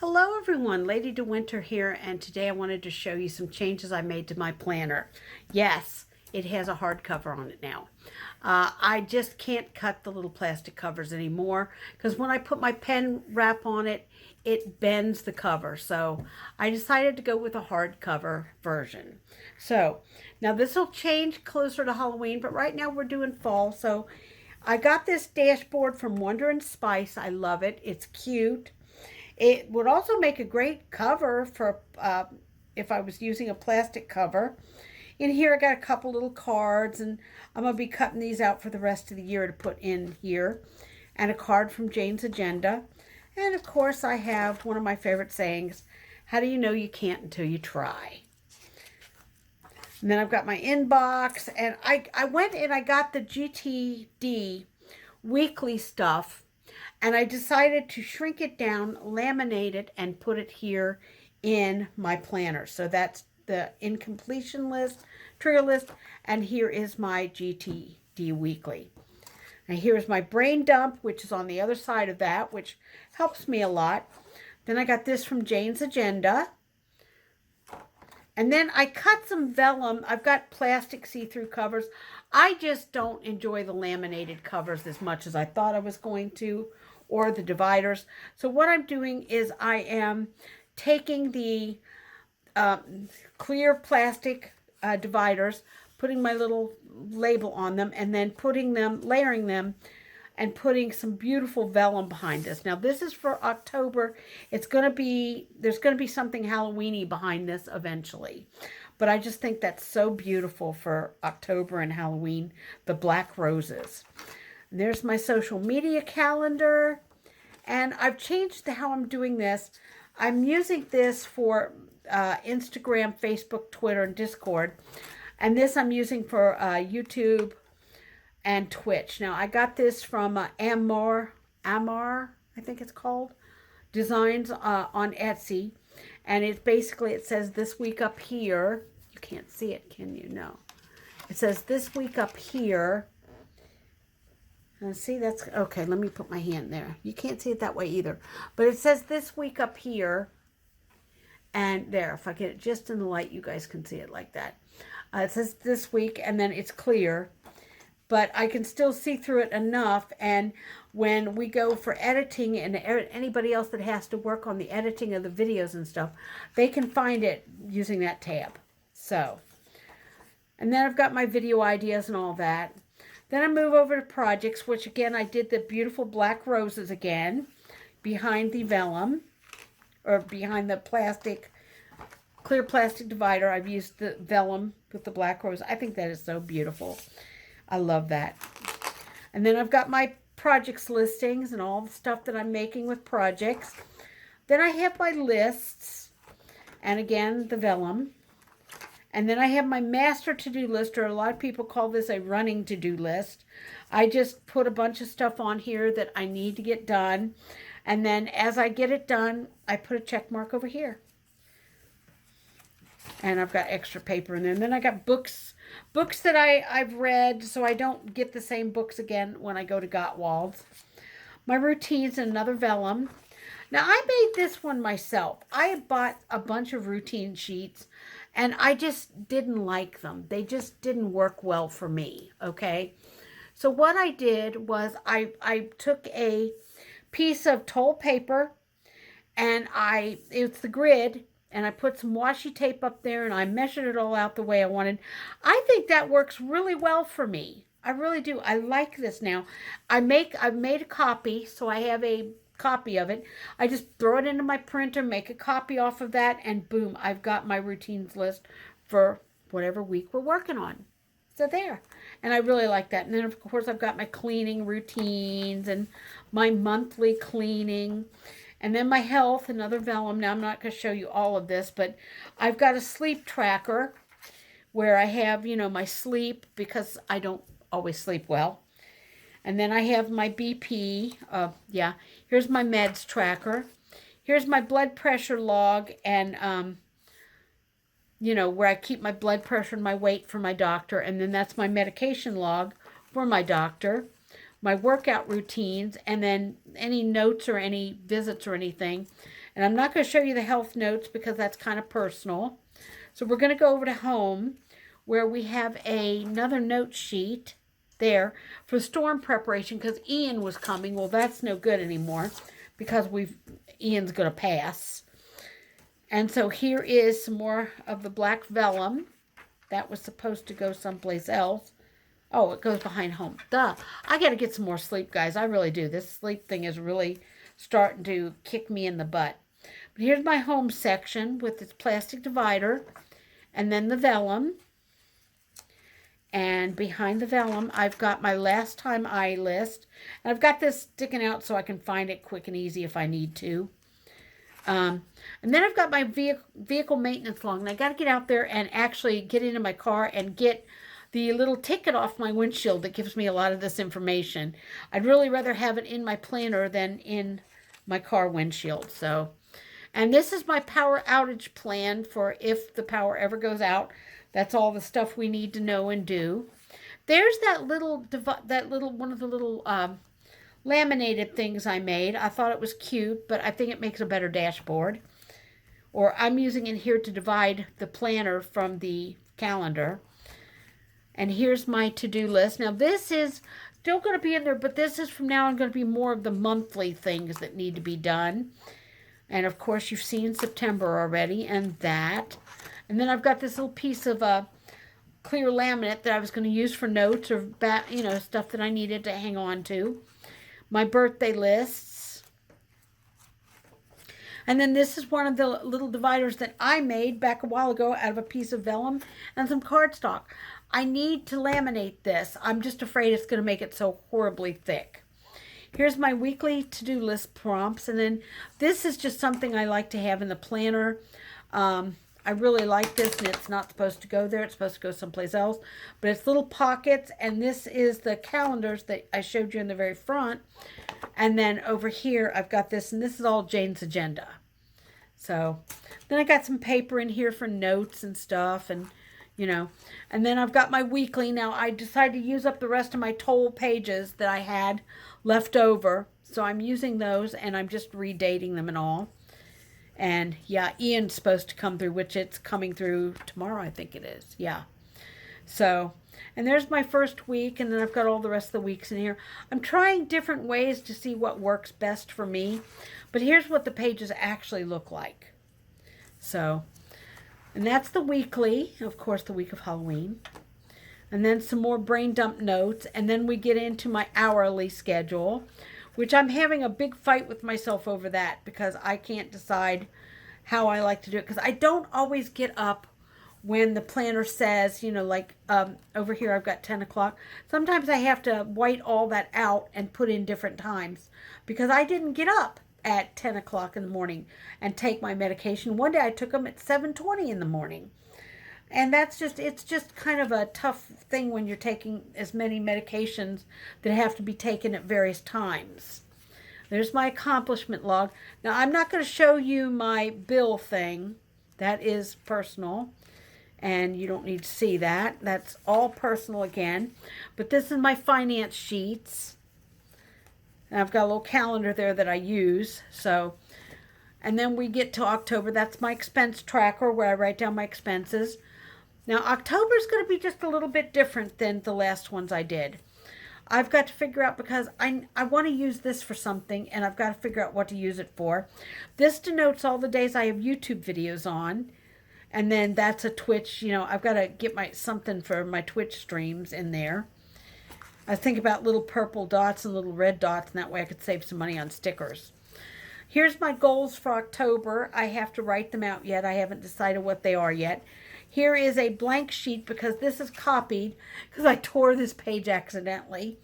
Hello everyone, Lady De Winter here, and today I wanted to show you some changes I made to my planner. Yes, it has a hardcover on it now. I just can't cut the little plastic covers anymore because when I put my pen wrap on it, it bends the cover. So I decided to go with a hardcover version. So now this will change closer to Halloween, but right now we're doing fall. So I got this dashboard from Wonder and Spice. I love it. It's cute. It would also make a great cover for if I was using a plastic cover. In here I got a couple little cards, and I'm going to be cutting these out for the rest of the year to put in here. And a card from Jane's Agenda. And of course I have one of my favorite sayings, how do you know you can't until you try? And then I've got my inbox, and I went and I got the GTD weekly stuff, and I decided to shrink it down, laminate it, and put it here in my planner. So that's the incompletion list, trigger list, and here is my GTD weekly. And here's my brain dump, which is on the other side of that, which helps me a lot. Then I got this from Jane's Agenda. And then I cut some vellum. I've got plastic see-through covers. I just don't enjoy the laminated covers as much as I thought I was going to, or the dividers. So what I'm doing is I am taking the clear plastic dividers, putting my little label on them, and then putting them, layering them, and putting some beautiful vellum behind this. Now this is for October. It's going to be, there's going to be something Halloween-y behind this eventually. But I just think that's so beautiful for October and Halloween, the black roses. And there's my social media calendar. And I've changed how I'm doing this. I'm using this for Instagram, Facebook, Twitter, and Discord. And this I'm using for YouTube and Twitch. Now I got this from Amar, I think it's called, Designs on Etsy. And it's basically, it says this week up here. You can't see it, can you? No. It says this week up here. And see, that's, okay, let me put my hand there. You can't see it that way either. But it says this week up here. And there, if I get it just in the light, you guys can see it like that. It says this week, and then it's clear. But I can still see through it enough. And when we go for editing, and anybody else that has to work on the editing of the videos and stuff, they can find it using that tab. So, and then I've got my video ideas and all that. Then I move over to projects, which again, I did the beautiful black roses again behind the vellum, or behind the plastic, clear plastic divider. I've used the vellum with the black rose. I think that is so beautiful. I love that. And then I've got my projects listings and all the stuff that I'm making with projects. Then I have my lists, and again, the vellum. And then I have my master to-do list, or a lot of people call this a running to-do list. I just put a bunch of stuff on here that I need to get done. And then as I get it done, I put a check mark over here. And I've got extra paper in there. And then I got books that I've read, so I don't get the same books again when I go to Gottwald's. My routines and another vellum. Now, I made this one myself. I bought a bunch of routine sheets, and I just didn't like them. They just didn't work well for me, okay? So what I did was I took a piece of toll paper, and it's the grid, and I put some washi tape up there, and I measured it all out the way I wanted. I think that works really well for me. I really do. I like this now. I've made a copy, so I have a copy of it. I just throw it into my printer, make a copy off of that, and boom, I've got my routines list for whatever week we're working on. So there. And I really like that. And then, of course, I've got my cleaning routines and my monthly cleaning. And then my health, another vellum. Now, I'm not going to show you all of this, but I've got a sleep tracker where I have, you know, my sleep, because I don't always sleep well. And then I have my BP. Here's my meds tracker. Here's my blood pressure log, and, you know, where I keep my blood pressure and my weight for my doctor. And then that's my medication log for my doctor. my workout routines, and then any notes or any visits or anything. And I'm not going to show you the health notes because that's kind of personal. So we're going to go over to home, where we have another note sheet there for storm preparation, because Ian was coming. Well, that's no good anymore because Ian's going to pass. And so here is some more of the black vellum. That was supposed to go someplace else. Oh, it goes behind home. Duh. I got to get some more sleep, guys. I really do. This sleep thing is really starting to kick me in the butt. But here's my home section with its plastic divider, and then the vellum. And behind the vellum, I've got my last time I list. And I've got this sticking out so I can find it quick and easy if I need to. And then I've got my vehicle maintenance log. And I got to get out there and actually get into my car and get the little ticket off my windshield that gives me a lot of this information. I'd really rather have it in my planner than in my car windshield. So, and this is my power outage plan for if the power ever goes out. That's all the stuff we need to know and do. There's that little one of the little laminated things I made. I thought it was cute, but I think it makes a better dashboard. Or I'm using it here to divide the planner from the calendar. And here's my to-do list. Now this is still going to be in there, but this is from now on going to be more of the monthly things that need to be done. And of course you've seen September already, and that. And then I've got this little piece of clear laminate that I was going to use for notes or stuff that I needed to hang on to. My birthday lists. And then this is one of the little dividers that I made back a while ago out of a piece of vellum and some cardstock. I need to laminate this. I'm just afraid it's going to make it so horribly thick. Here's my weekly to-do list prompts. And then this is just something I like to have in the planner. I really like this, and it's not supposed to go there. It's supposed to go someplace else. But it's little pockets, and this is the calendars that I showed you in the very front. And then over here, I've got this, and this is all Jane's agenda. So then I got some paper in here for notes and stuff, and and then I've got my weekly. Now I decided to use up the rest of my toll pages that I had left over. So I'm using those, and I'm just redating them and all. And yeah, Ian's supposed to come through, which it's coming through tomorrow, I think it is. Yeah. So, and there's my first week, and then I've got all the rest of the weeks in here. I'm trying different ways to see what works best for me. But here's what the pages actually look like. So, and that's the weekly, of course, the week of Halloween. And then some more brain dump notes. And then we get into my hourly schedule, which I'm having a big fight with myself over that because I can't decide how I like to do it. Because I don't always get up when the planner says, like over here I've got 10 o'clock. Sometimes I have to white all that out and put in different times because I didn't get up at 10 o'clock in the morning and take my medication. One day I took them at 7:20 in the morning. And it's just kind of a tough thing when you're taking as many medications that have to be taken at various times. There's my accomplishment log. Now, I'm not going to show you my bill thing. That is personal. And you don't need to see that. That's all personal again. But this is my finance sheets. And I've got a little calendar there that I use. So, and then we get to October. That's my expense tracker where I write down my expenses. Now, October is going to be just a little bit different than the last ones I did. I've got to figure out, because I want to use this for something, and I've got to figure out what to use it for. This denotes all the days I have YouTube videos on, and then that's a Twitch. I've got to get something for my Twitch streams in there. I think about little purple dots and little red dots, and that way I could save some money on stickers. Here's my goals for October. I have to write them out yet. I haven't decided what they are yet. Here is a blank sheet because this is copied because I tore this page accidentally.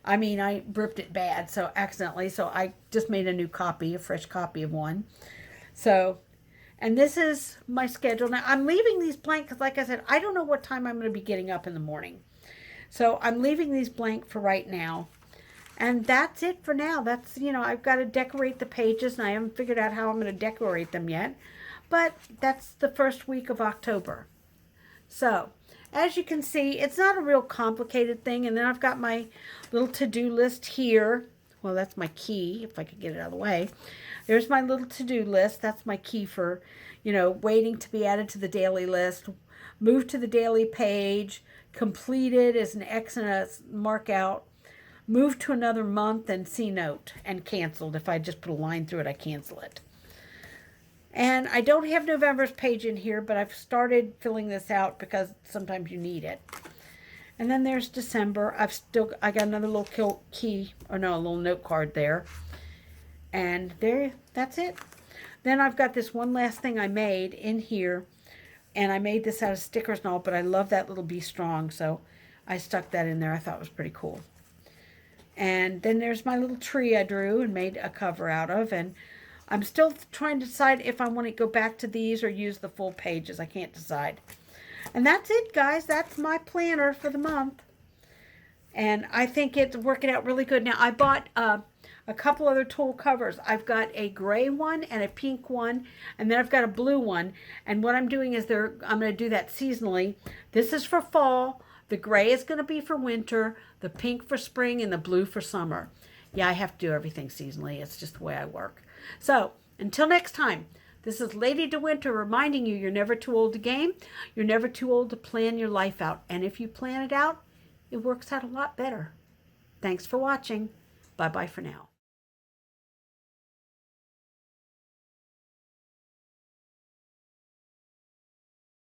I mean, I ripped it bad, so accidentally. So I just made a new copy, a fresh copy of one. So, and this is my schedule. Now, I'm leaving these blank because, like I said, I don't know what time I'm going to be getting up in the morning. So I'm leaving these blank for right now. And that's it for now. That's, I've got to decorate the pages, and I haven't figured out how I'm going to decorate them yet. But that's the first week of October. So, as you can see, it's not a real complicated thing. And then I've got my little to-do list here. Well, that's my key, if I could get it out of the way. There's my little to-do list. That's my key for, you know, waiting to be added to the daily list. Move to the daily page. Completed is an X and a mark out. Move to another month and C note. And canceled. If I just put a line through it, I cancel it. And I don't have November's page in here, but I've started filling this out because sometimes you need it. And then there's December. I got another little key, or no, a little note card there. And there, that's it. Then I've got this one last thing I made in here. And I made this out of stickers and all, but I love that little Be Strong. So I stuck that in there. I thought it was pretty cool. And then there's my little tree I drew and made a cover out of. And I'm still trying to decide if I want to go back to these or use the full pages. I can't decide. And that's it, guys. That's my planner for the month. And I think it's working out really good. Now, I bought a couple other tool covers. I've got a gray one and a pink one, and then I've got a blue one. And what I'm doing is I'm going to do that seasonally. This is for fall. The gray is going to be for winter, the pink for spring, and the blue for summer. Yeah, I have to do everything seasonally. It's just the way I work. So, until next time, this is Lady DeWinter reminding you you're never too old to game. You're never too old to plan your life out. And if you plan it out, it works out a lot better. Thanks for watching. Bye-bye for now.